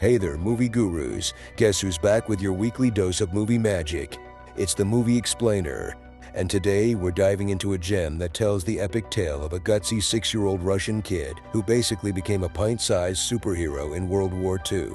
Hey there, movie gurus. Guess who's back with your weekly dose of movie magic? It's the Movie Explainer. And today we're diving into a gem that tells the epic tale of a gutsy 6-year-old Russian kid who basically became a pint-sized superhero in World War II.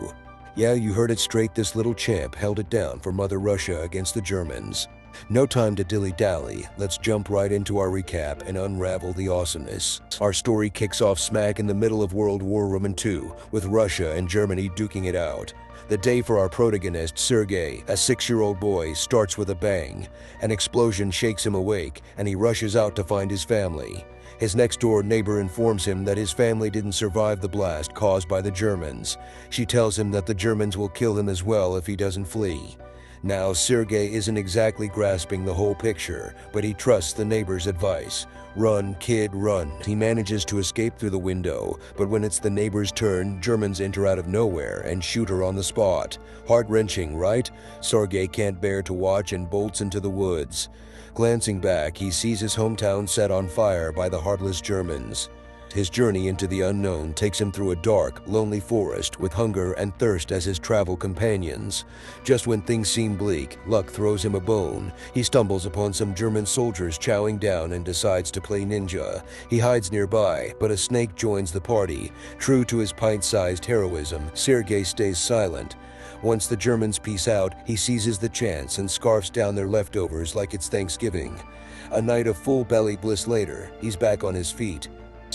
Yeah, you heard it straight, this little champ held it down for Mother Russia against the Germans. No time to dilly-dally, let's jump right into our recap and unravel the awesomeness. Our story kicks off smack in the middle of World War II, with Russia and Germany duking it out. The day for our protagonist, Sergei, a 6-year-old boy, starts with a bang. An explosion shakes him awake, and he rushes out to find his family. His next-door neighbor informs him that his family didn't survive the blast caused by the Germans. She tells him that the Germans will kill him as well if he doesn't flee. Now, Sergei isn't exactly grasping the whole picture, but he trusts the neighbor's advice. Run, kid, run. He manages to escape through the window, but when it's the neighbor's turn, Germans enter out of nowhere and shoot her on the spot. Heart-wrenching, right? Sergei can't bear to watch and bolts into the woods. Glancing back, he sees his hometown set on fire by the heartless Germans. His journey into the unknown takes him through a dark, lonely forest with hunger and thirst as his travel companions. Just when things seem bleak, luck throws him a bone. He stumbles upon some German soldiers chowing down and decides to play ninja. He hides nearby, but a snake joins the party. True to his pint-sized heroism, Sergei stays silent. Once the Germans peace out, he seizes the chance and scarfs down their leftovers like it's Thanksgiving. A night of full-belly bliss later, he's back on his feet.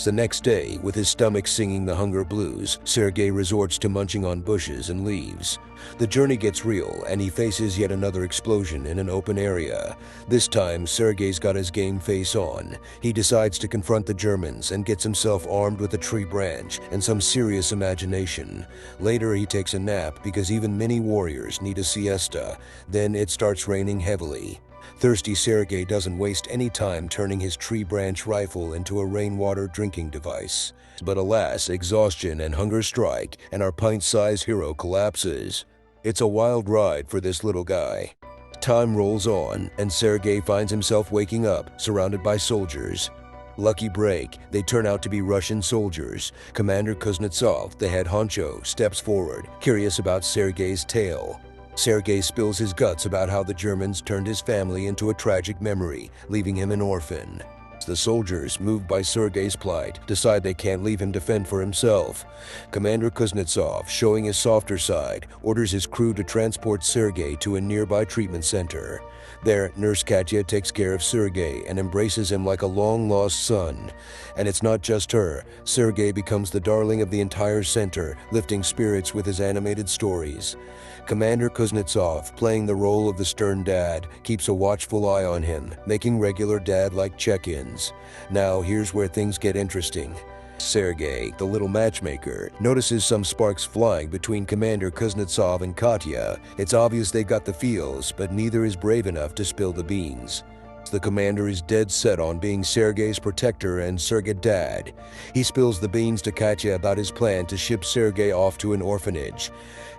The next day, with his stomach singing the hunger blues, Sergei resorts to munching on bushes and leaves. The journey gets real, and he faces yet another explosion in an open area. This time, Sergei's got his game face on. He decides to confront the Germans and gets himself armed with a tree branch and some serious imagination. Later, he takes a nap because even mini warriors need a siesta. Then it starts raining heavily. Thirsty Sergei doesn't waste any time turning his tree branch rifle into a rainwater drinking device. But alas, exhaustion and hunger strike, and our pint-sized hero collapses. It's a wild ride for this little guy. Time rolls on, and Sergei finds himself waking up, surrounded by soldiers. Lucky break, they turn out to be Russian soldiers. Commander Kuznetsov, the head honcho, steps forward, curious about Sergei's tale. Sergei spills his guts about how the Germans turned his family into a tragic memory, leaving him an orphan. The soldiers, moved by Sergei's plight, decide they can't leave him to fend for himself. Commander Kuznetsov, showing his softer side, orders his crew to transport Sergei to a nearby treatment center. There, Nurse Katya takes care of Sergei and embraces him like a long-lost son. And it's not just her. Sergei becomes the darling of the entire center, lifting spirits with his animated stories. Commander Kuznetsov, playing the role of the stern dad, keeps a watchful eye on him, making regular dad-like check-ins. Now, here's where things get interesting. Sergei, the little matchmaker, notices some sparks flying between Commander Kuznetsov and Katya. It's obvious they got the feels, but neither is brave enough to spill the beans. The commander is dead set on being Sergei's protector and surrogate dad. He spills the beans to Katya about his plan to ship Sergei off to an orphanage.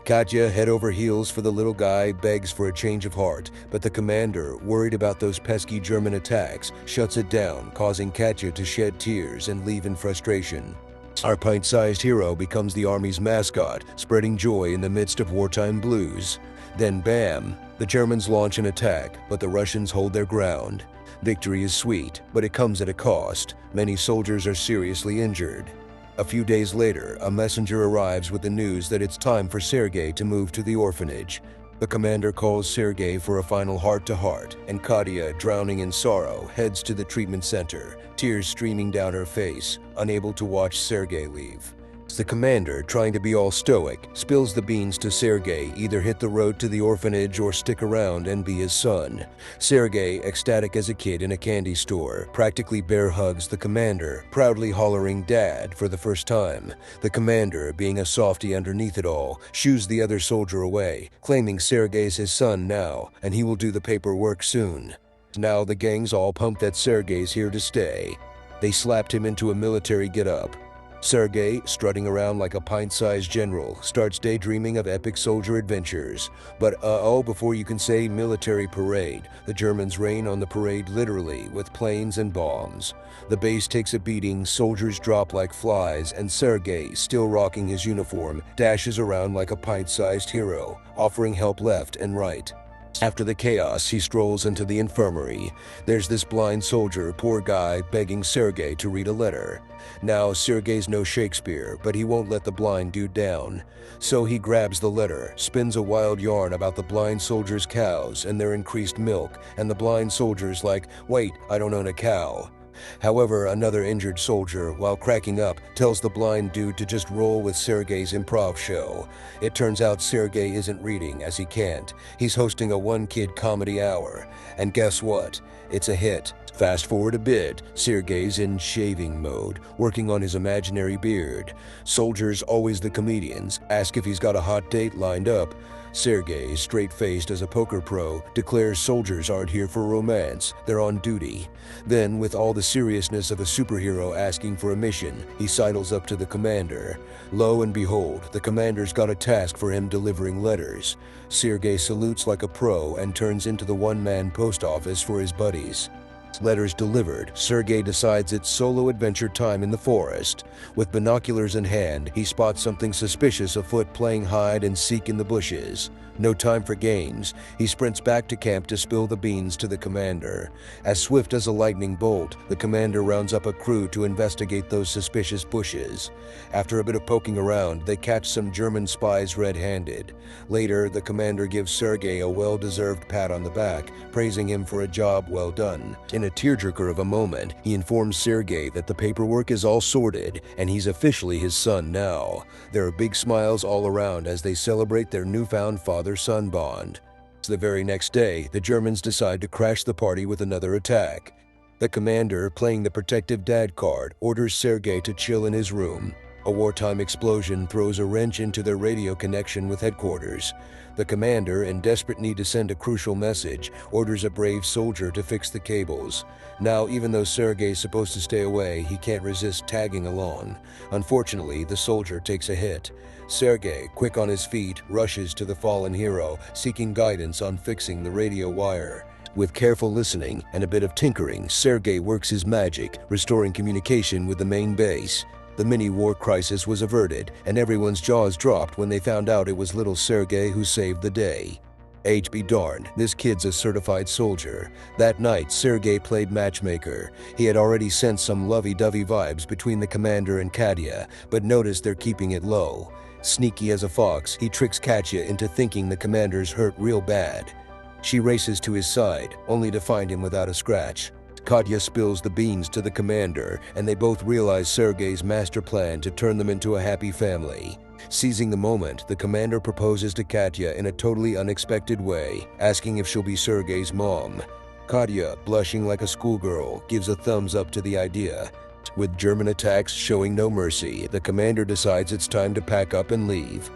Katya, head over heels for the little guy, begs for a change of heart, but the commander, worried about those pesky German attacks, shuts it down, causing Katya to shed tears and leave in frustration. Our pint-sized hero becomes the army's mascot, spreading joy in the midst of wartime blues. Then bam! The Germans launch an attack, but the Russians hold their ground. Victory is sweet, but it comes at a cost. Many soldiers are seriously injured. A few days later, a messenger arrives with the news that it's time for Sergei to move to the orphanage. The commander calls Sergei for a final heart-to-heart, and Katya, drowning in sorrow, heads to the treatment center, tears streaming down her face, unable to watch Sergei leave. The commander, trying to be all stoic, spills the beans to Sergei, either hit the road to the orphanage or stick around and be his son. Sergei, ecstatic as a kid in a candy store, practically bear hugs the commander, proudly hollering "Dad" for the first time. The commander, being a softy underneath it all, shoos the other soldier away, claiming Sergei's his son now, and he will do the paperwork soon. Now the gang's all pumped that Sergei's here to stay. They slapped him into a military get-up. Sergei, strutting around like a pint-sized general, starts daydreaming of epic soldier adventures. But before you can say military parade, the Germans rain on the parade literally with planes and bombs. The base takes a beating, soldiers drop like flies, and Sergei, still rocking his uniform, dashes around like a pint-sized hero, offering help left and right. After the chaos, he strolls into the infirmary. There's this blind soldier, poor guy, begging Sergei to read a letter. Now, Sergei's no Shakespeare, but he won't let the blind dude down. So he grabs the letter, spins a wild yarn about the blind soldier's cows and their increased milk, and the blind soldier's like, "Wait, I don't own a cow." However, another injured soldier, while cracking up, tells the blind dude to just roll with Sergei's improv show. It turns out Sergei isn't reading, as he can't. He's hosting a one-kid comedy hour. And guess what? It's a hit. Fast forward a bit, Sergei's in shaving mode, working on his imaginary beard. Soldiers, always the comedians, ask if he's got a hot date lined up. Sergei, straight-faced as a poker pro, declares soldiers aren't here for romance, they're on duty. Then, with all the seriousness of a superhero asking for a mission, he sidles up to the commander. Lo and behold, the commander's got a task for him delivering letters. Sergei salutes like a pro and turns into the one-man post office for his buddies. Letters delivered, Sergei decides it's solo adventure time in the forest. With binoculars in hand, he spots something suspicious afoot playing hide and seek in the bushes. No time for games. He sprints back to camp to spill the beans to the commander. As swift as a lightning bolt, the commander rounds up a crew to investigate those suspicious bushes. After a bit of poking around, they catch some German spies red-handed. Later, the commander gives Sergei a well-deserved pat on the back, praising him for a job well done. In a tearjerker of a moment, he informs Sergei that the paperwork is all sorted, and he's officially his son now. There are big smiles all around as they celebrate their newfound father-son bond. The very next day, the Germans decide to crash the party with another attack. The commander, playing the protective dad card, orders Sergei to chill in his room. A wartime explosion throws a wrench into their radio connection with headquarters. The commander, in desperate need to send a crucial message, orders a brave soldier to fix the cables. Now, even though Sergei's supposed to stay away, he can't resist tagging along. Unfortunately, the soldier takes a hit. Sergei, quick on his feet, rushes to the fallen hero, seeking guidance on fixing the radio wire. With careful listening and a bit of tinkering, Sergei works his magic, restoring communication with the main base. The mini-war crisis was averted, and everyone's jaws dropped when they found out it was little Sergei who saved the day. Be darned, this kid's a certified soldier. That night, Sergei played matchmaker. He had already sensed some lovey-dovey vibes between the commander and Katya, but noticed they're keeping it low. Sneaky as a fox, he tricks Katya into thinking the commander's hurt real bad. She races to his side, only to find him without a scratch. Katya spills the beans to the commander, and they both realize Sergei's master plan to turn them into a happy family. Seizing the moment, the commander proposes to Katya in a totally unexpected way, asking if she'll be Sergei's mom. Katya, blushing like a schoolgirl, gives a thumbs up to the idea. With German attacks showing no mercy, the commander decides it's time to pack up and leave.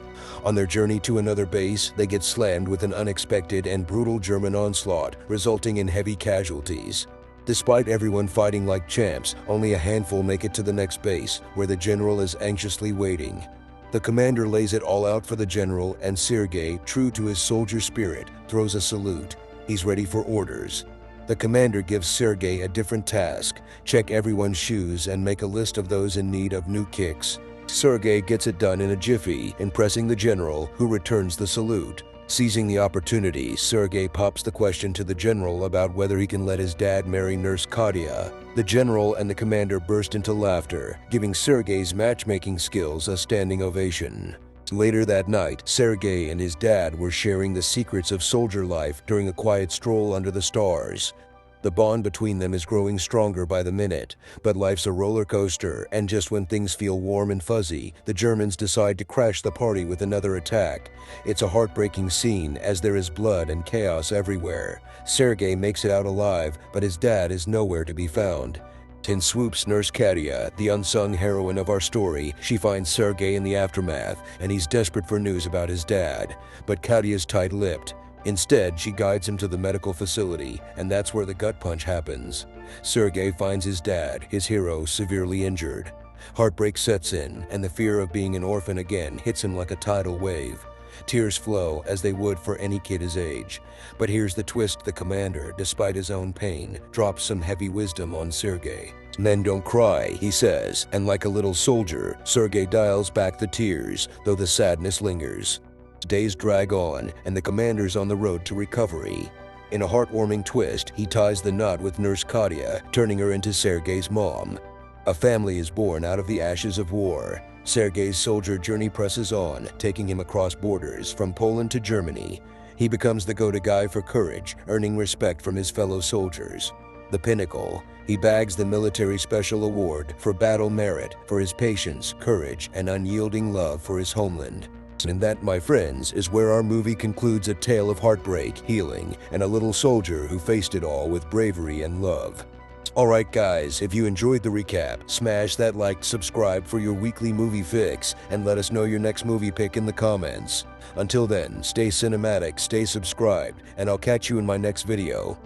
On their journey to another base, they get slammed with an unexpected and brutal German onslaught, resulting in heavy casualties. Despite everyone fighting like champs, only a handful make it to the next base, where the general is anxiously waiting. The commander lays it all out for the general, and Sergei, true to his soldier spirit, throws a salute. He's ready for orders. The commander gives Sergei a different task: check everyone's shoes and make a list of those in need of new kicks. Sergei gets it done in a jiffy, impressing the general, who returns the salute. Seizing the opportunity, Sergei pops the question to the general about whether he can let his dad marry Nurse Katya. The general and the commander burst into laughter, giving Sergei's matchmaking skills a standing ovation. Later that night, Sergei and his dad were sharing the secrets of soldier life during a quiet stroll under the stars. The bond between them is growing stronger by the minute, but life's a roller coaster, and just when things feel warm and fuzzy, the Germans decide to crash the party with another attack. It's a heartbreaking scene, as there is blood and chaos everywhere. Sergei makes it out alive, but his dad is nowhere to be found. In swoops Nurse Katya, the unsung heroine of our story. She finds Sergei in the aftermath, and he's desperate for news about his dad. But Katya's tight-lipped. Instead, she guides him to the medical facility, and that's where the gut punch happens. Sergei finds his dad, his hero, severely injured. Heartbreak sets in, and the fear of being an orphan again hits him like a tidal wave. Tears flow as they would for any kid his age. But here's the twist: the commander, despite his own pain, drops some heavy wisdom on Sergei. "Men don't cry," he says, and like a little soldier, Sergei dials back the tears, though the sadness lingers. Days drag on, and the commander's on the road to recovery. In a heartwarming twist, he ties the knot with Nurse Katya, turning her into Sergei's mom. A family is born out of the ashes of war. Sergei's soldier journey presses on, taking him across borders from Poland to Germany. He becomes the go-to guy for courage, earning respect from his fellow soldiers. The pinnacle, he bags the Military Special Award for battle merit for his patience, courage, and unyielding love for his homeland. And that, my friends, is where our movie concludes: a tale of heartbreak, healing, and a little soldier who faced it all with bravery and love. Alright guys, if you enjoyed the recap, smash that like, subscribe for your weekly movie fix, and let us know your next movie pick in the comments. Until then, stay cinematic, stay subscribed, and I'll catch you in my next video.